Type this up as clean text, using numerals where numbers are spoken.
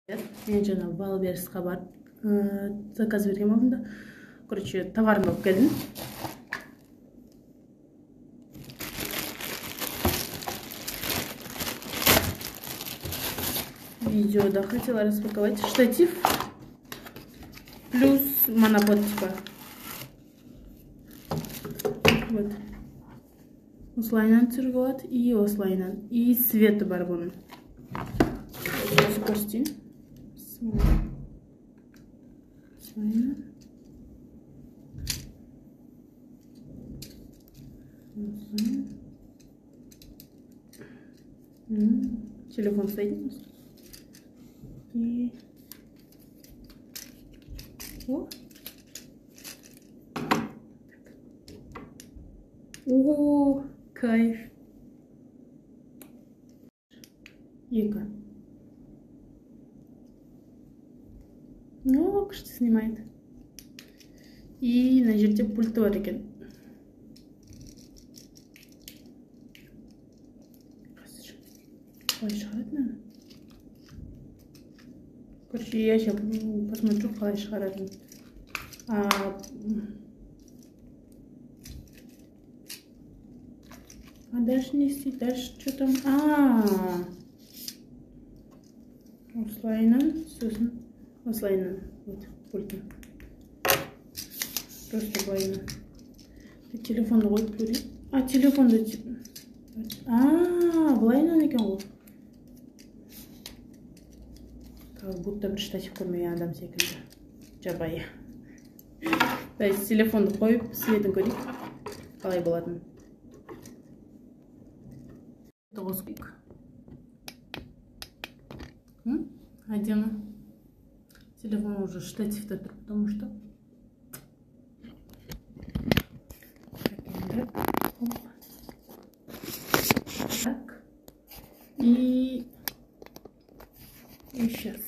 Мен жаңа Валбересқа барып заказ берген болдым да. Короче, товарын алып келдім. Видеода хотела распаковать штатив плюс монопод типа. Вот. Осылайынан түсіргілады и осылайынан. И светі бар бұның. Осы көрсетейін. Осылайынан. Телефон стоит. И... О! О, кайф. Екі. Ну, күшті снимает. И на жерде пульті бар екен. Қалай шығарады, наверное? Короче, я сейчас посмотрю, қалай шығарады. А дальше не істейді, дальше что там? Осылайынан, сосын осылайынан. Вот, пультін. Просто былайынан. Телефонды қойып көрейін. Телефонды... Былайынан екен ғой. Как будто бір штатив көрмеген адам секілді. Жабайы. Телефонды қойып, светін көрейік. Қалай болатын. Қосқық. Әдемі. Телефон уже штативте тұр, потому что... Так. И сейчас.